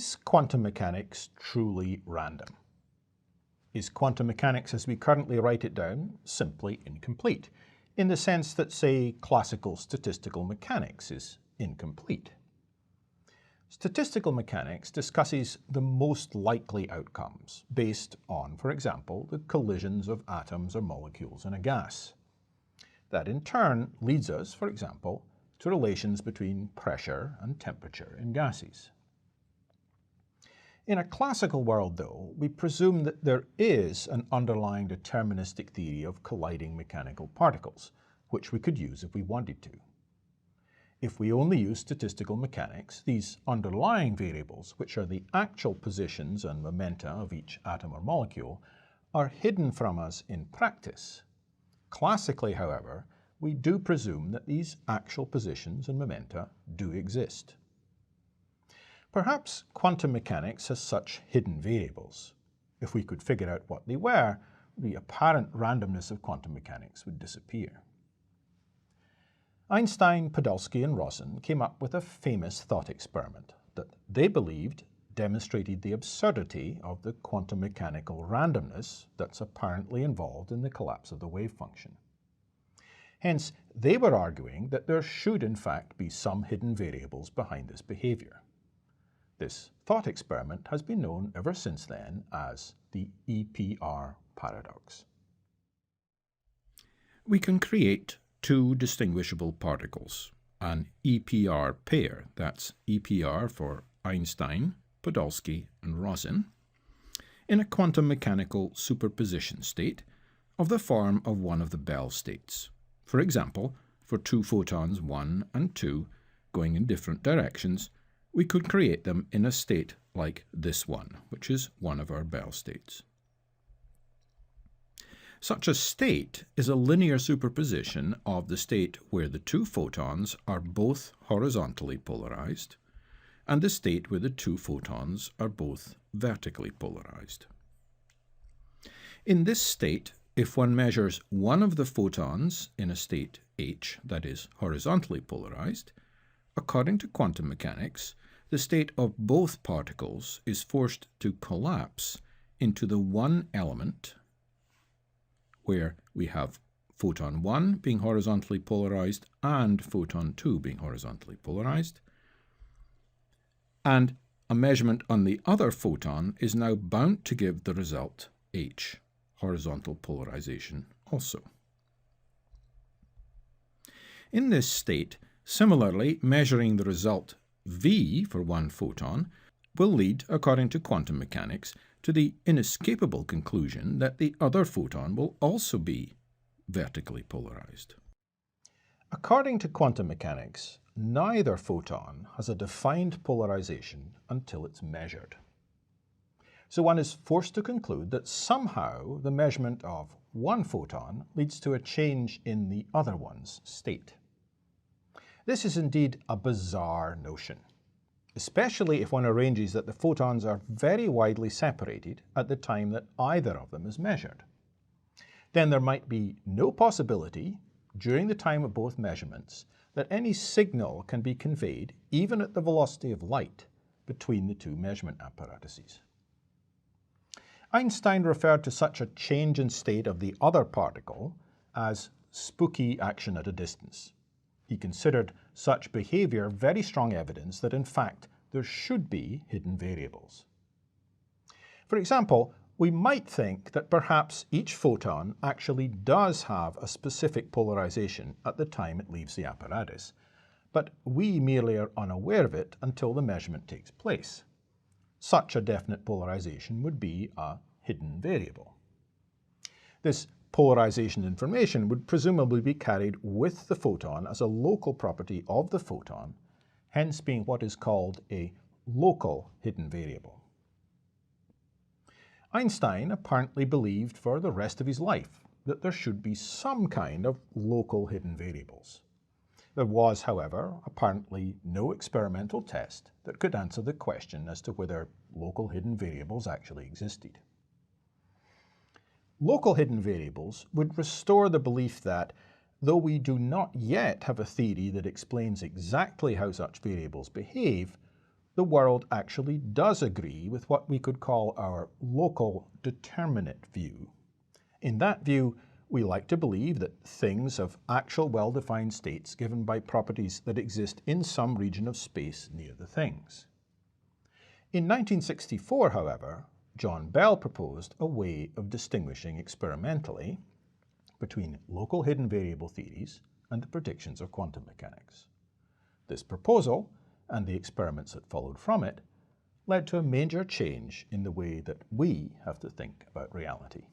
Is quantum mechanics truly random? Is quantum mechanics as we currently write it down simply incomplete, in the sense that, say, classical statistical mechanics is incomplete? Statistical mechanics discusses the most likely outcomes based on, for example, the collisions of atoms or molecules in a gas. That in turn leads us, for example, to relations between pressure and temperature in gases. In a classical world, though, we presume that there is an underlying deterministic theory of colliding mechanical particles, which we could use if we wanted to. If we only use statistical mechanics, these underlying variables, which are the actual positions and momenta of each atom or molecule, are hidden from us in practice. Classically, however, we do presume that these actual positions and momenta do exist. Perhaps quantum mechanics has such hidden variables. If we could figure out what they were, the apparent randomness of quantum mechanics would disappear. Einstein, Podolsky, and Rosen came up with a famous thought experiment that they believed demonstrated the absurdity of the quantum mechanical randomness that's apparently involved in the collapse of the wave function. Hence, they were arguing that there should in fact be some hidden variables behind this behavior. This thought experiment has been known ever since then as the EPR paradox. We can create two distinguishable particles, an EPR pair, that's EPR for Einstein, Podolsky, and Rosen, in a quantum mechanical superposition state of the form of one of the Bell states. For example, for two photons 1 and 2 going in different directions, we could create them in a state like this one, which is one of our Bell states. Such a state is a linear superposition of the state where the two photons are both horizontally polarized and the state where the two photons are both vertically polarized. In this state, if one measures one of the photons in a state H, that is horizontally polarized, according to quantum mechanics, the state of both particles is forced to collapse into the one element where we have photon 1 being horizontally polarized and photon 2 being horizontally polarized. And a measurement on the other photon is now bound to give the result H, horizontal polarization also. In this state, similarly, measuring the result V for one photon will lead, according to quantum mechanics, to the inescapable conclusion that the other photon will also be vertically polarized. According to quantum mechanics, neither photon has a defined polarization until it's measured. So one is forced to conclude that somehow the measurement of one photon leads to a change in the other one's state. This is indeed a bizarre notion, especially if one arranges that the photons are very widely separated at the time that either of them is measured. Then there might be no possibility, during the time of both measurements, that any signal can be conveyed, even at the velocity of light, between the two measurement apparatuses. Einstein referred to such a change in state of the other particle as spooky action at a distance. He considered such behavior very strong evidence that in fact there should be hidden variables. For example, we might think that perhaps each photon actually does have a specific polarization at the time it leaves the apparatus, but we merely are unaware of it until the measurement takes place. Such a definite polarization would be a hidden variable. This polarization information would presumably be carried with the photon as a local property of the photon, hence being what is called a local hidden variable. Einstein apparently believed for the rest of his life that there should be some kind of local hidden variables. There was, however, apparently no experimental test that could answer the question as to whether local hidden variables actually existed. Local hidden variables would restore the belief that, though we do not yet have a theory that explains exactly how such variables behave, the world actually does agree with what we could call our local determinate view. In that view, we like to believe that things have actual well-defined states given by properties that exist in some region of space near the things. In 1964, however, John Bell proposed a way of distinguishing experimentally between local hidden variable theories and the predictions of quantum mechanics. This proposal, and the experiments that followed from it, led to a major change in the way that we have to think about reality.